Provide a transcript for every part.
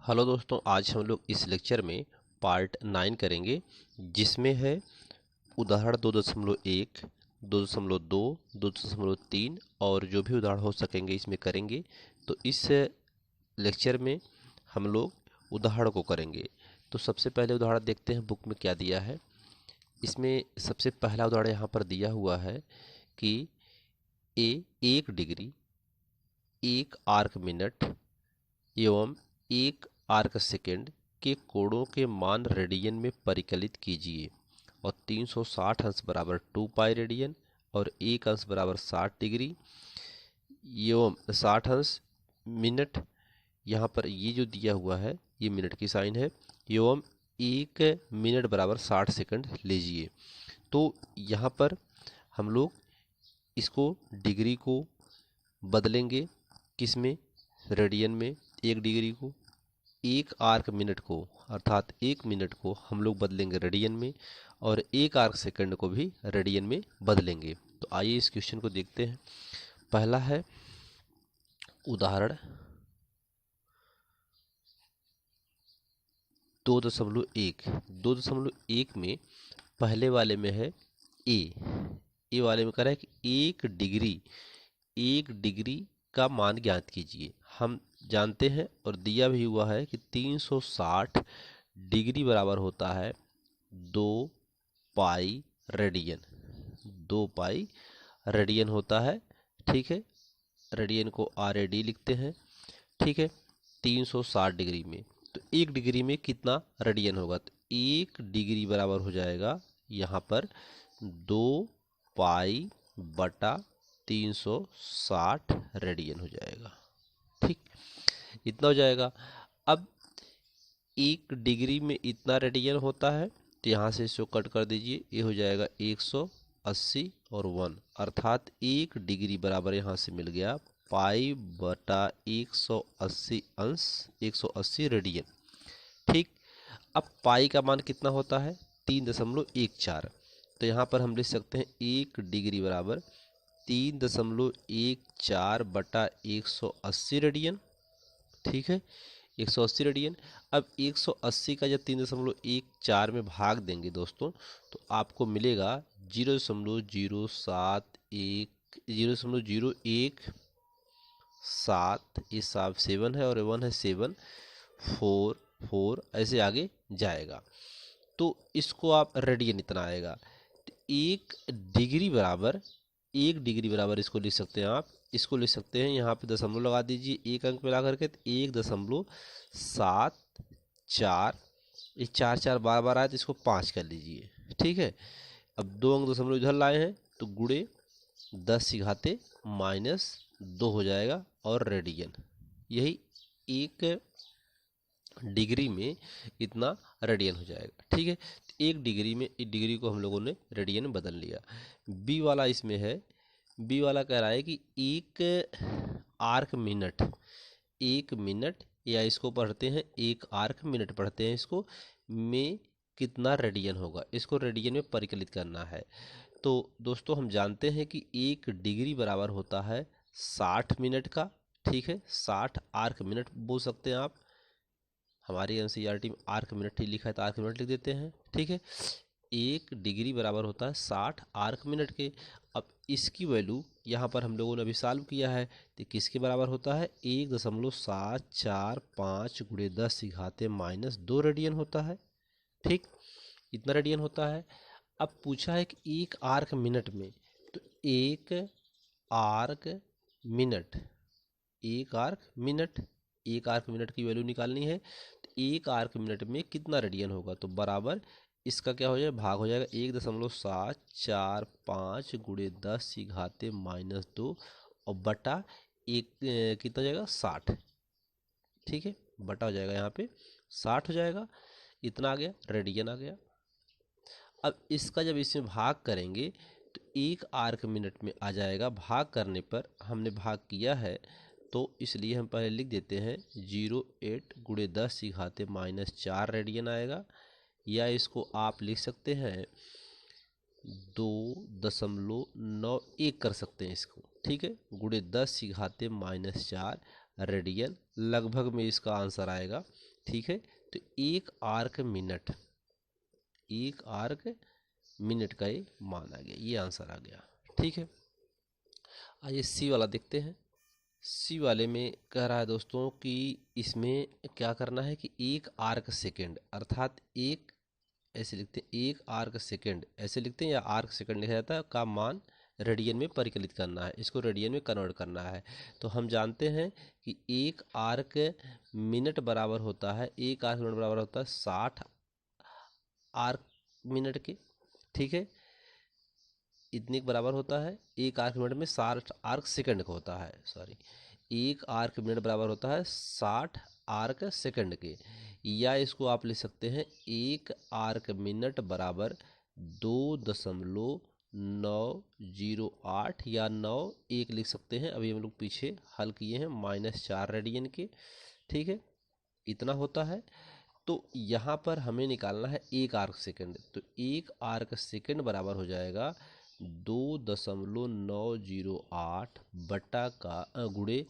Hello दोस्तों, आज हम लोग इस लेक्चर में पार्ट 9 करेंगे, जिसमें है उदाहरण 2.1, 2.2, 2.3 और जो भी उदाहरण हो सकेंगे इसमें करेंगे। तो इस लेक्चर में हम लोग उदाहरण को करेंगे। तो सबसे पहले उदाहरण देखते हैं बुक में क्या दिया है। इसमें सबसे पहला उदाहरण यहाँ पर दिया हुआ है कि ए 1 डिग्री 1 आर्क मिनट एवं 1 आर्क सेकेंड के कोणों के मान रेडियन में परिकलित कीजिए और 360 अंश बराबर 2 पाई रेडियन और 1 अंश बराबर 60 डिग्री एवं 60 अंश मिनट। यहाँ पर ये जो दिया हुआ है ये मिनट की साइन है एवं 1 मिनट बराबर 60 सेकंड लीजिए। तो यहाँ पर हम लोग इसको डिग्री को बदलेंगे, किस में, रेडियन में। 1 डिग्री को, 1 आर्क मिनट को अर्थात 1 मिनट को हम लोग बदलेंगे रेडियन में और 1 आर्क सेकंड को भी रेडियन में बदलेंगे। तो आइए इस क्वेश्चन को देखते हैं। पहला है उदाहरण 2.1। 2.1 में पहले वाले में है ए वाले में कह रहा है कि 1 डिग्री का मान ज्ञात कीजिए। हम जानते हैं और दिया भी हुआ है कि 360 डिग्री बराबर होता है 2 पाई रेडियन। 2 पाई रेडियन होता है, ठीक है। रेडियन को RAD लिखते हैं, ठीक है। 360 डिग्री में तो 1 डिग्री में कितना रेडियन होगा, तो 1 डिग्री बराबर हो जाएगा यहाँ पर 2 पाई बटा 360 रेडियन हो जाएगा, ठीक। इतना हो जाएगा। अब 1 डिग्री में इतना रेडियन होता है तो यहाँ से इसको कट कर दीजिए, ये हो जाएगा 180 और 1 अर्थात 1 डिग्री बराबर यहाँ से मिल गया पाई बटा 180 अंश 180 रेडियन, ठीक। अब पाई का मान कितना होता है, 3.14। तो यहाँ पर हम लिख सकते हैं 1 डिग्री बराबर 3.14 बटा 180 रेडियन, ठीक है। 180 रेडियन। अब 180 का जब 3.14 में भाग देंगे दोस्तों तो आपको मिलेगा 0.071 0.017। ये 7 है और 1 है 7 4 4 ऐसे आगे जाएगा। तो इसको आप रेडियन इतना आएगा। तो 1 डिग्री बराबर इसको लिख सकते हैं आप, इसको लिख सकते हैं, यहाँ पे दशमलव लगा दीजिए 1 अंक मिला करके, तो 1.74। ये 4 4 बार बार आए तो इसको 5 कर लीजिए, ठीक है। अब 2 अंक दशमलव इधर लाए हैं तो गुणे 10⁻⁻2 हो जाएगा और रेडियन। यही 1 डिग्री में इतना रेडियन हो जाएगा, ठीक है। 1 डिग्री में इस डिग्री को हम लोगों ने रेडियन में बदल लिया। बी वाला इसमें है, बी वाला कह रहा है कि 1 आर्क मिनट, 1 मिनट या इसको पढ़ते हैं 1 आर्क मिनट पढ़ते हैं इसको, में कितना रेडियन होगा, इसको रेडियन में परिकलित करना है। तो दोस्तों हम जानते हैं कि 1 डिग्री बराबर होता है 60 मिनट का, ठीक है। 60 आर्क मिनट बोल सकते हैं आप, हमारी NCERT में आर्क मिनट ही लिखा है तो आर्क मिनट लिख देते हैं, ठीक है। 1 डिग्री बराबर होता है 60 आर्क मिनट के। अब इसकी वैल्यू यहाँ पर हम लोगों ने अभी सॉल्व किया है तो किसके बराबर होता है, 1.745 गुणे 10⁻⁻2 रेडियन होता है, ठीक। इतना रेडियन होता है। अब पूछा है कि 1 आर्क मिनट में, तो 1 arc minute, 1 arc minute, 1 arc minute की वैल्यू निकालनी है। तो 1 आर्क मिनट में कितना रेडियन होगा, तो बराबर इसका क्या हो जाएगा, भाग हो जाएगा 1.745 गुणे 10⁻⁻2 और बटा एक कितना हो जाएगा 60, ठीक है। बटा हो जाएगा यहाँ पे 60 हो जाएगा, इतना आ गया रेडियन आ गया। अब इसका जब इसमें भाग करेंगे तो 1 आर्क मिनट में आ जाएगा। भाग करने पर हमने भाग किया है तो इसलिए हम पहले लिख देते हैं 0.8 गुणे 10⁻⁻4 रेडियन आएगा, या इसको आप लिख सकते हैं 2.91 कर सकते हैं इसको, ठीक है। गुणे 10⁻⁻4 रेडियन लगभग में इसका आंसर आएगा। ठीक है, तो एक आर्क मिनट का ये मान आ गया, ये आंसर आ गया। ठीक है, आइए सी वाला देखते हैं। सी वाले में कह रहा है दोस्तों कि इसमें क्या करना है कि एक आर्क सेकेंड, अर्थात एक, ऐसे लिखते हैं एक आर्क सेकेंड, ऐसे लिखते हैं या आर्क सेकेंड लिखा जाता है, का मान रेडियन में परिकलित करना है, इसको रेडियन में कन्वर्ट करना है। तो हम जानते हैं कि एक आर्क मिनट बराबर होता है, एक आर्क मिनट बराबर होता है 60 आर्क मिनट के। ठीक है, इतने के बराबर होता है, एक आर्क मिनट में 60 आर्क सेकंड का होता है, सॉरी, एक आर्क मिनट बराबर होता है 60 आर्क सेकंड के। या इसको आप लिख सकते हैं एक आर्क मिनट बराबर 2.908 या 9 लिख सकते हैं। अभी हम लोग पीछे हल किए हैं -4 रेडियन के। ठीक है, इतना होता है। तो यहाँ पर हमें निकालना है एक आर्क सेकंड, तो एक आर्क सेकंड बराबर हो जाएगा 2.908 बटा का गुणे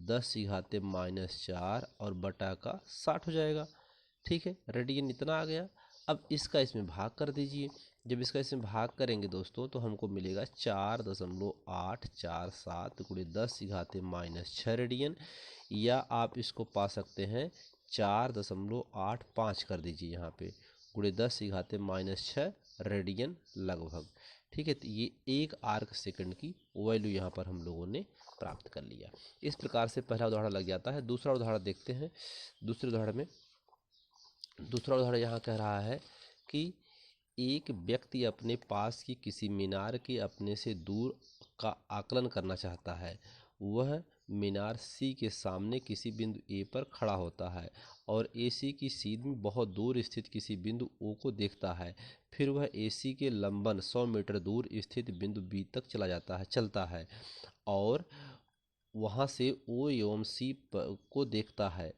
10⁻⁻4 और बटा का 60 हो जाएगा। ठीक है, रेडियन इतना आ गया। अब इसका इसमें भाग कर दीजिए। जब इसका इसमें भाग करेंगे दोस्तों तो हमको मिलेगा 4.847 गुणे 10⁻⁻6 रेडियन, या आप इसको पा सकते हैं 4.85 कर दीजिए यहाँ पे, गुणे 10⁻⁻6 रेडियन लगभग। ठीक है, तो ये एक आर्क सेकंड की वैल्यू यहाँ पर हम लोगों ने प्राप्त कर लिया। इस प्रकार से पहला उदाहरण लग जाता है। दूसरा उदाहरण देखते हैं। दूसरे उदाहरण यहाँ कह रहा है कि एक व्यक्ति अपने पास की किसी मीनार के अपने से दूर का आकलन करना चाहता है। वह मीनार सी के सामने किसी बिंदु ए पर खड़ा होता है और ए सी की सीध में बहुत दूर स्थित किसी बिंदु ओ को देखता है। फिर वह ए सी के लंबन 100 मीटर दूर स्थित बिंदु बी तक चलता है और वहाँ से ओ एवं सी को देखता है,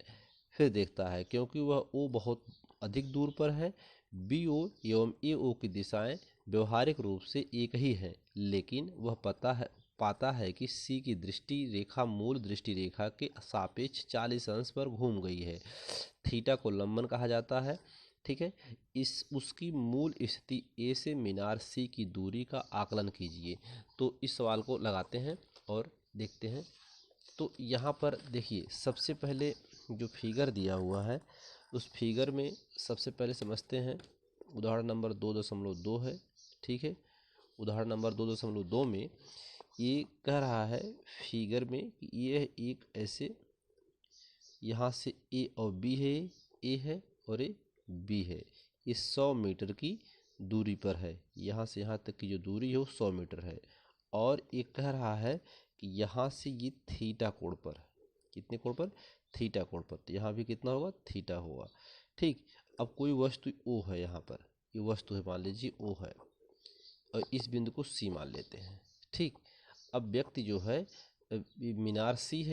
फिर देखता है क्योंकि वह ओ बहुत अधिक दूर पर है। बी ओ एवं ए ओ की दिशाएं व्यवहारिक रूप से एक ही हैं, लेकिन वह पाता है कि सी की दृष्टि रेखा मूल दृष्टि रेखा के सापेक्ष 40 अंश पर घूम गई है। थीटा को लंबन कहा जाता है। ठीक है, उसकी मूल स्थिति ए से मीनार सी की दूरी का आकलन कीजिए। तो इस सवाल को लगाते हैं और देखते हैं। तो यहाँ पर देखिए, सबसे पहले जो फिगर दिया हुआ है उस फिगर में सबसे पहले समझते हैं। उदाहरण नंबर 2.2 है। ठीक है, उदाहरण नंबर 2.2 में ये कह रहा है फिगर में कि ये एक ऐसे, यहाँ से ए और बी है, ए है और ए बी है। ये 100 मीटर की दूरी पर है, यहाँ से यहाँ तक की जो दूरी है वो 100 मीटर है। और ये कह रहा है कि यहाँ से ये थीटा कोण पर है। कितने कोण पर? थीटा कोण पर। तो यहाँ भी कितना होगा? थीटा होगा। ठीक, अब कोई वस्तु ओ है, यहाँ पर ये वस्तु है, मान लीजिए ओ है, और इस बिंदु को सी मान लेते हैं। ठीक, अब व्यक्ति जो है मीनार सी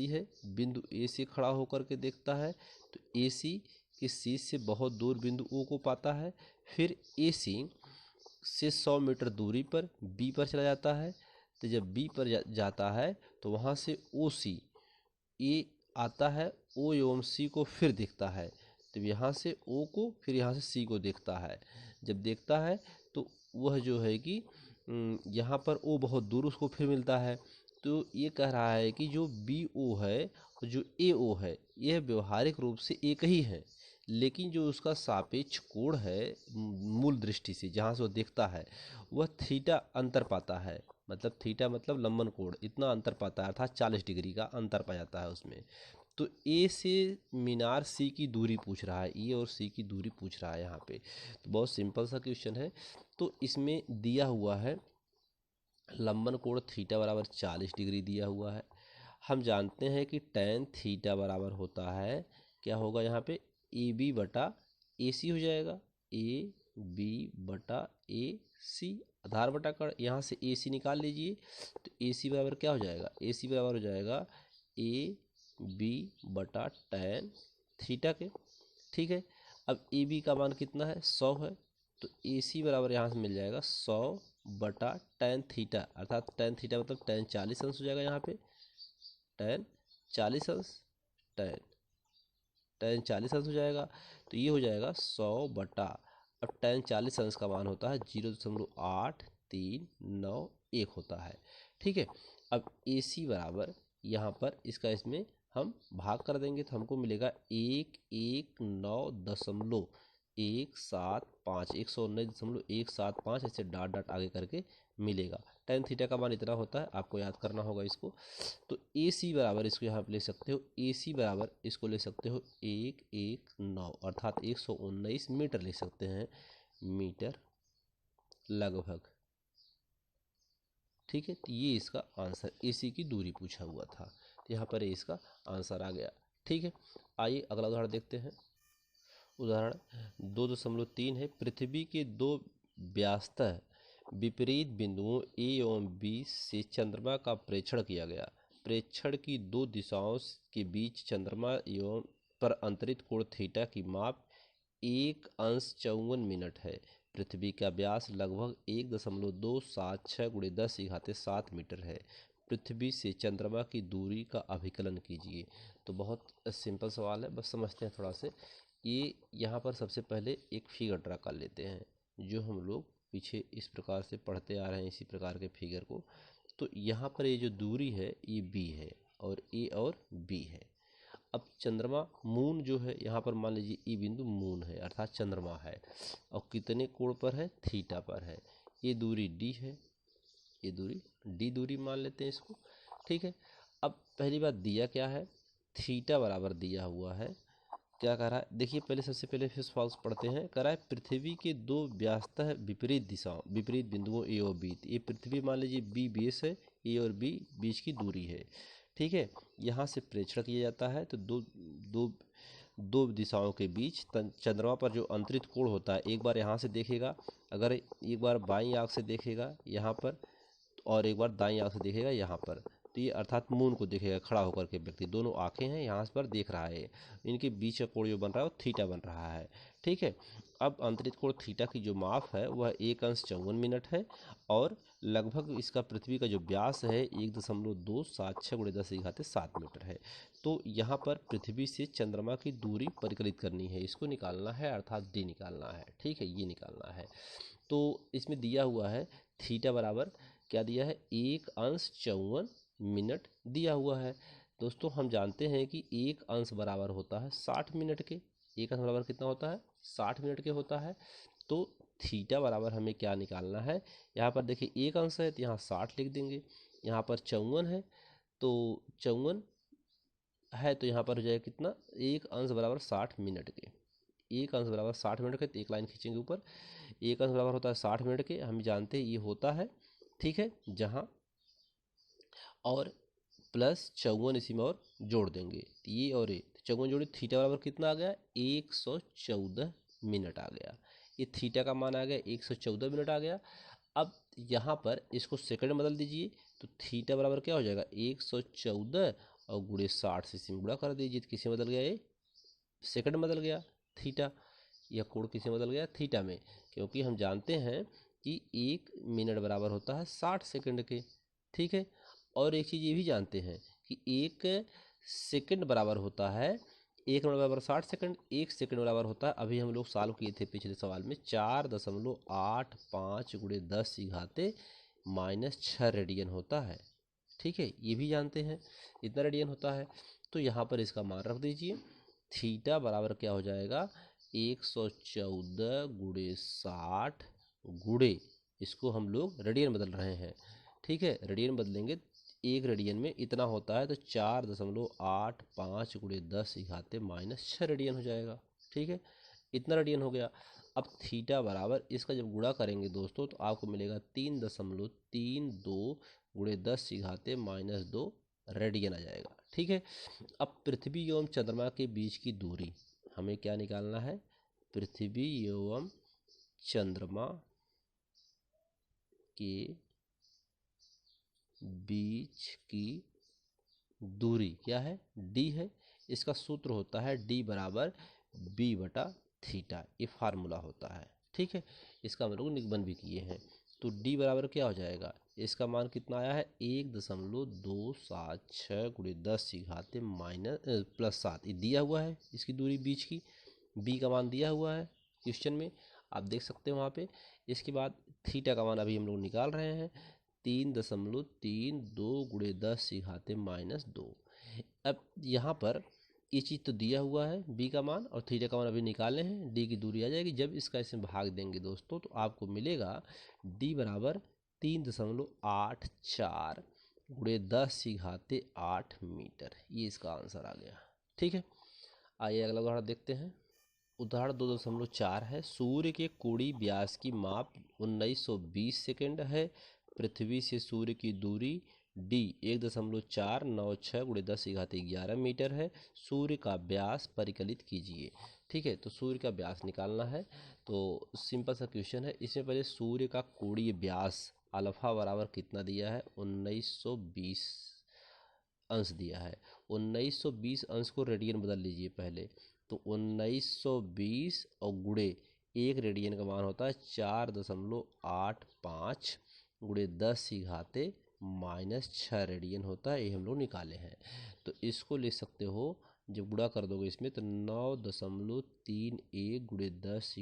है, बिंदु ए से खड़ा होकर के देखता है, तो ए सी के सी से बहुत दूर बिंदु ओ को पाता है। फिर ए सी से 100 मीटर दूरी पर बी पर चला जाता है। तो जब बी पर जाता है तो वहाँ से ओ सी ए आता है, ओ एवं सी को फिर देखता है। तो यहाँ से ओ को, फिर यहाँ से सी को देखता है। जब देखता है तो वह जो है कि यहाँ पर ओ बहुत दूर उसको फिर मिलता है। तो ये कह रहा है कि जो बी ओ है और जो ए ओ है यह व्यवहारिक रूप से एक ही है, लेकिन जो उसका सापेक्ष कोण है मूल दृष्टि से जहाँ से वो देखता है वह थीटा अंतर पाता है। मतलब थीटा मतलब लंबन कोण, इतना अंतर पाता है, अर्थात 40 डिग्री का अंतर पा जाता है उसमें। तो ए से मीनार सी की दूरी पूछ रहा है, ए और सी की दूरी पूछ रहा है यहाँ पे। तो बहुत सिंपल सा क्वेश्चन है। तो इसमें दिया हुआ है लंबन कोण थीटा बराबर 40 डिग्री दिया हुआ है। हम जानते हैं कि tan थीटा बराबर होता है, क्या होगा यहाँ पे, ए बी बटा ए सी हो जाएगा। ए बी बटा ए सी, आधार बटा कर, यहाँ से ए सी निकाल लीजिए। तो ए सी बराबर क्या हो जाएगा? ए सी बराबर हो जाएगा ए बी बटा tan थीटा के। ठीक है, अब ए बी का मान कितना है? 100 है। तो ए सी बराबर यहाँ से मिल जाएगा 100 बटा tan थीटा, अर्थात tan थीटा मतलब tan 40 अंश हो जाएगा यहाँ पे, tan 40 अंश tan, tan 40 अंश हो जाएगा, तो ये हो जाएगा 100/। अब tan 40 अंश का मान होता है 0.8391 होता है। ठीक है, अब AC बराबर यहाँ पर इसका इसमें हम भाग कर देंगे तो हमको मिलेगा 119.175, 119.175 ऐसे डाट डाट आगे करके मिलेगा। tan थीटा का मान इतना होता है, आपको याद करना होगा इसको। तो AC बराबर इसको यहाँ पे ले सकते हो, AC बराबर इसको ले सकते हो 119 अर्थात 119 मीटर ले सकते हैं, मीटर लगभग। ठीक है, तो ये इसका आंसर, AC की दूरी पूछा हुआ था, तो यहाँ पर इसका आंसर आ गया। ठीक है, आइए अगला उदाहरण देखते हैं। उदाहरण 2.3 है। पृथ्वी के दो व्यास्तः विपरीत बिंदुओं A एवं B से चंद्रमा का प्रेक्षण किया गया। प्रेक्षण की दो दिशाओं के बीच चंद्रमा एवं पर अंतरित कोण थीटा की माप 1 × 54 है। पृथ्वी का व्यास लगभग 1.276 × 10⁻7 मीटर है। पृथ्वी से चंद्रमा की दूरी का अभिकलन कीजिए। तो बहुत सिंपल सवाल है, बस समझते हैं थोड़ा से। ये यहाँ पर सबसे पहले एक फिगर ड्रा कर लेते हैं, जो हम लोग पीछे इस प्रकार से पढ़ते आ रहे हैं, इसी प्रकार के फिगर को। तो यहाँ पर ये जो दूरी है ये B है और A और B है। अब चंद्रमा मून जो है, यहाँ पर मान लीजिए ये बिंदु मून है अर्थात चंद्रमा है, और कितने कोण पर है, थीटा पर है। ये दूरी D है, ये दूरी D दूरी मान लेते हैं इसको। ठीक है, अब पहली बात दिया क्या है, थीटा बराबर दिया हुआ है। क्या कह रहा है, देखिए पहले सबसे पहले फिर फॉल्स पढ़ते हैं। कह रहा है पृथ्वी के दो व्यास्तः विपरीत दिशाओं, विपरीत बिंदुओं A और B। ये पृथ्वी मान लीजिए B बेस है, A और B बीच की दूरी है। ठीक है, यहाँ से प्रेक्षण किया जाता है, तो दो दो दो दिशाओं के बीच चंद्रमा पर जो अंतरित कोण होता है, एक बार यहाँ से देखेगा, अगर एक बार बाईं आंख से देखेगा यहाँ पर, और एक बार दाईं आंख से देखेगा यहाँ पर, तो ये अर्थात मून को देखेगा खड़ा होकर के व्यक्ति, दोनों आंखें हैं यहाँ पर देख रहा है, इनके बीच का कोण जो बन रहा है वो थीटा बन रहा है। ठीक है, अब अंतरित कोण थीटा की जो माप है वह 1 × 54 है, और लगभग इसका पृथ्वी का जो व्यास है 1.276 × 10⁻7 मीटर है। तो यहाँ पर पृथ्वी से चंद्रमा की दूरी परिकलित करनी है, इसको निकालना है अर्थात D निकालना है। ठीक है, ये निकालना है। तो इसमें दिया हुआ है थीटा बराबर क्या दिया है, 1 × 54 दिया हुआ है। दोस्तों हम जानते हैं कि 1 अंश बराबर होता है 60 मिनट के। 1 अंश बराबर कितना होता है, 60 मिनट के होता है। तो थीटा बराबर हमें क्या निकालना है, यहाँ पर देखिए 1 अंश है तो यहाँ 60 लिख देंगे, यहाँ पर 54 है तो 54 है, तो यहाँ पर हो जाएगा कितना, 1 अंश बराबर 60 मिनट के। 1 अंश बराबर 60 मिनट के, तो एक लाइन खींचेंगे ऊपर। 1 अंश बराबर होता है 60 मिनट के, हम जानते हैं ये होता है। ठीक है, जहाँ और प्लस 54 इसी में और जोड़ देंगे, ये और ये 54 जोड़े, थीटा बराबर कितना आ गया, 114 मिनट आ गया। ये थीटा का मान आ गया 114 मिनट आ गया। अब यहाँ पर इसको सेकंड में बदल दीजिए, तो थीटा बराबर क्या हो जाएगा, 114 और गुणे 60 से इसी में गुणा कर दीजिए, तो किसी में बदल गया, ये सेकंड में बदल गया थीटा। यह कोण किसी में बदल गया, थीटा में, क्योंकि हम जानते हैं कि 1 मिनट बराबर होता है 60 सेकंड के। ठीक है, और एक चीज़ ये भी जानते हैं कि 1 सेकंड बराबर होता है, 1 मिनट बराबर 60 सेकंड, 1 सेकंड बराबर होता है, अभी हम लोग सॉल्व किए थे पिछले सवाल में, 4.85 × 10⁻6 रेडियन होता है। ठीक है, ये भी जानते हैं इतना रेडियन होता है। तो यहाँ पर इसका मान रख दीजिए, थीटा बराबर क्या हो जाएगा, 114 × 60 गुणे, इसको हम लोग रेडियन बदल रहे हैं। ठीक है, रेडियन बदलेंगे, एक रेडियन में इतना होता है, तो 4.85 × 10⁻6 रेडियन हो जाएगा। ठीक है, इतना रेडियन हो गया। अब थीटा बराबर इसका जब गुणा करेंगे दोस्तों, तो आपको मिलेगा 3.32 × 10⁻2 रेडियन आ जाएगा। ठीक है, अब पृथ्वी एवं चंद्रमा के बीच की दूरी हमें क्या निकालना है, पृथ्वी एवं चंद्रमा के बीच की दूरी क्या है, D है। इसका सूत्र होता है D बराबर B/θ, ये फार्मूला होता है। ठीक है, इसका हम लोग निगमन भी किए हैं। तो डी बराबर क्या हो जाएगा, इसका मान कितना आया है 1.276 गुणे 10 माइनस +7, ये दिया हुआ है इसकी दूरी बीच की, बी का मान दिया हुआ है क्वेश्चन में, आप देख सकते हो वहाँ पे। इसके बाद थीटा का मान अभी हम लोग निकाल रहे हैं, 3.32 गुणे 10 - 2। अब यहाँ पर ये चीज़ तो दिया हुआ है बी का मान, और थीटा का मान अभी निकालने हैं, डी की दूरी आ जाएगी। जब इसका इसमें भाग देंगे दोस्तों तो आपको मिलेगा डी बराबर 3.84 गुणे 10 - 8 मीटर, ये इसका आंसर आ गया। ठीक है, आइए अगला उदाहरण देखते हैं। उदाहरण 2.4 है, सूर्य के कोणीय व्यास की माप 1920 सेकेंड है, पृथ्वी से सूर्य की दूरी डी 1.496 गुणे 10 - 11 मीटर है, सूर्य का व्यास परिकलित कीजिए। ठीक है, तो सूर्य का व्यास निकालना है, तो सिंपल सा क्वेश्चन है। इसमें पहले सूर्य का कोणीय व्यास अल्फा बराबर कितना दिया है, 1920 अंश दिया है। 1920 अंश को रेडियन बदल लीजिए पहले, तो 1920 और गुणे एक रेडियन का मान होता है 4.85 गुणे 10 - 6 रेडियन होता है, ये हम लोग निकाले हैं। तो इसको ले सकते हो, जब गुणा कर दोगे इसमें तो 9.31 गुणे 10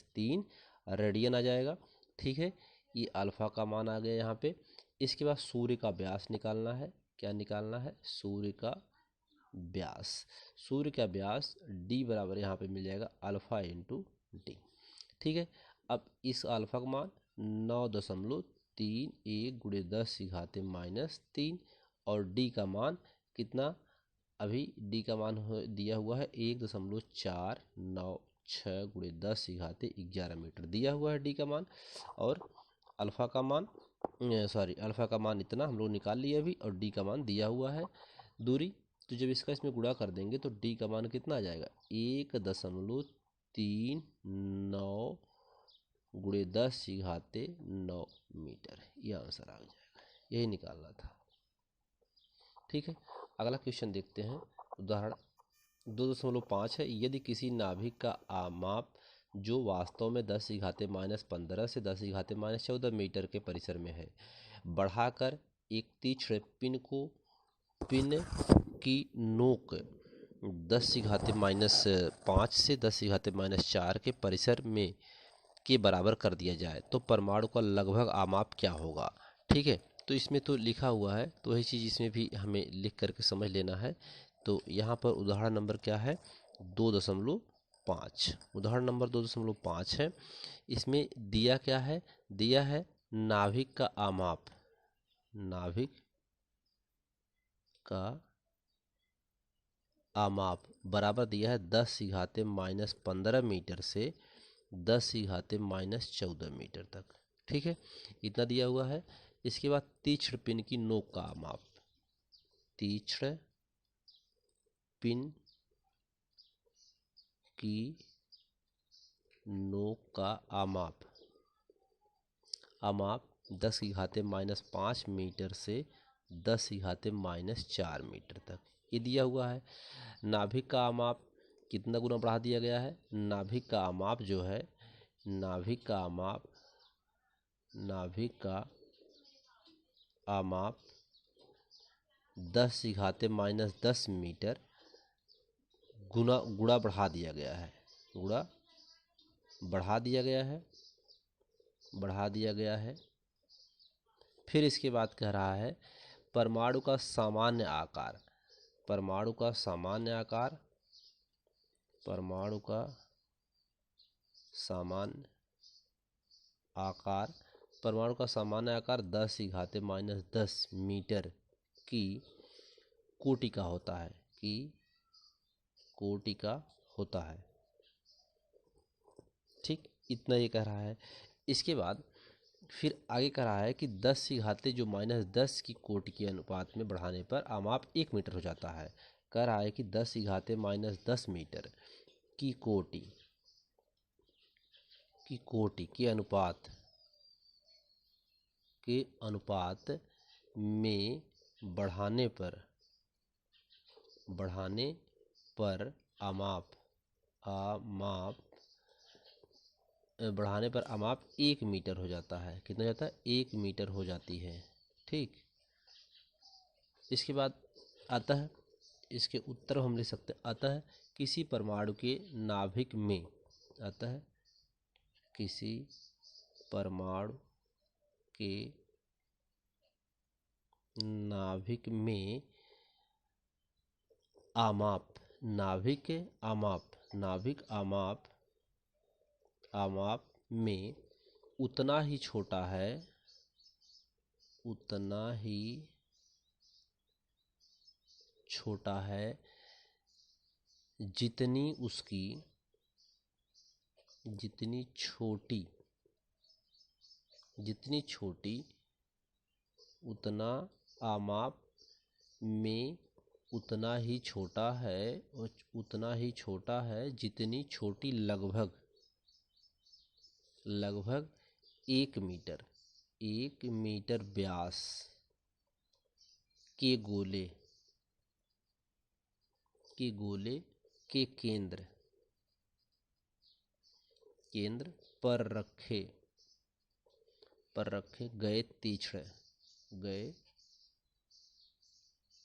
- 3 रेडियन आ जाएगा। ठीक है, ये अल्फा का मान आ गया यहाँ पे। इसके बाद सूर्य का व्यास निकालना है, क्या निकालना है, सूर्य का व्यास। सूर्य का व्यास डी बराबर यहाँ पे मिल जाएगा अल्फा इंटू डी। ठीक है, अब इस अल्फा का मान 9.31 गुणे 10 - 3 और डी का मान कितना, अभी डी का मान दिया हुआ है 1.496 गुणे 10 - 11 मीटर दिया हुआ है डी का मान, और अल्फा का मान अल्फा का मान इतना हम लोग निकाल लिए अभी, और डी का मान दिया हुआ है दूरी। तो जब इसका इसमें गुणा कर देंगे तो डी का मान कितना आ जाएगा, 1.39 गुणे 10 - 9 मीटर, ये आंसर आ जाएगा, यही निकालना था। ठीक है, अगला क्वेश्चन देखते हैं। उदाहरण 2.5 है, यदि किसी नाभिक का आमाप जो वास्तव में 10 - 15 से 10 - 14 मीटर के परिसर में है, बढ़ाकर एक तीक्ष्ण पिन की नोक 10 - 5 से 10 - 4 के परिसर में के बराबर कर दिया जाए तो परमाणु का लगभग आमाप क्या होगा। ठीक है, तो इसमें तो लिखा हुआ है, तो वही चीज़ इसमें भी हमें लिख करके समझ लेना है। तो यहाँ पर उदाहरण नंबर क्या है, 2.5, उदाहरण नंबर 2.5 है। इसमें दिया क्या है, दिया है नाभिक का आमाप, नाभिक का आमाप बराबर दिया है 10 - 15 मीटर से 10 - 14 मीटर तक। ठीक है, इतना दिया हुआ है। इसके बाद तीक्ष्ण पिन की नोक का माप, तीक्ष्ण पिन की नोक का आमाप 10 - 5 मीटर से 10 - 4 मीटर तक, ये दिया हुआ है। नाभिक का आमाप कितना गुना बढ़ा दिया गया है, नाभिक का आमाप जो है, नाभिक का आमाप 10 - 10 मीटर गुणा बढ़ा दिया गया है, गुणा बढ़ा दिया गया है, बढ़ा दिया गया है। फिर इसके बाद कह रहा है परमाणु का सामान्य आकार, परमाणु का सामान्य आकार, परमाणु का सामान्य आकार, परमाणु का सामान्य आकार 10 - 10 मीटर की कोटि का होता है, की कोटि का होता है। ठीक, इतना ये कह रहा है। इसके बाद फिर आगे कह रहा है कि 10 जो -10 की कोटि के अनुपात में बढ़ाने पर आमाप 1 मीटर हो जाता है। कह रहा है कि 10 - 10 मीटर की कोटि के अनुपात में बढ़ाने पर आमाप बढ़ाने पर आमाप 1 मीटर हो जाता है। कितना जाता है? 1 मीटर हो जाती है। ठीक, इसके बाद आता है, इसके उत्तर हम ले सकते हैं। आता है किसी परमाणु के नाभिक में, आता है किसी परमाणु के नाभिक में आमाप, नाभिक आमाप में उतना ही छोटा है, उतना ही छोटा है जितनी उसकी, जितनी छोटी उतना आमाप में उतना ही छोटा है, और उतना ही छोटा है जितनी छोटी लगभग 1 मीटर, 1 मीटर व्यास के गोले के केंद्र पर रखे गए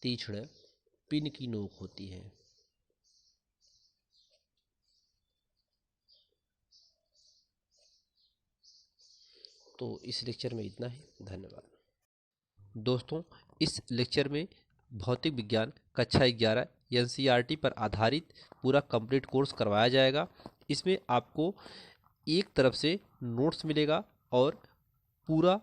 तीक्ष्ण पिन की नोक होती है। तो इस लेक्चर में इतना ही। धन्यवाद। दोस्तों, इस लेक्चर में भौतिक विज्ञान कक्षा 11 एनसीईआरटी पर आधारित पूरा कंप्लीट कोर्स करवाया जाएगा। इसमें आपको एक तरफ से नोट्स मिलेगा और पूरा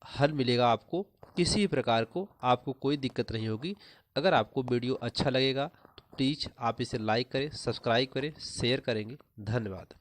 हल मिलेगा। आपको किसी भी प्रकार को आपको कोई दिक्कत नहीं होगी। अगर आपको वीडियो अच्छा लगेगा तो प्लीज़ आप इसे लाइक करें, सब्सक्राइब करें, शेयर करेंगे। धन्यवाद।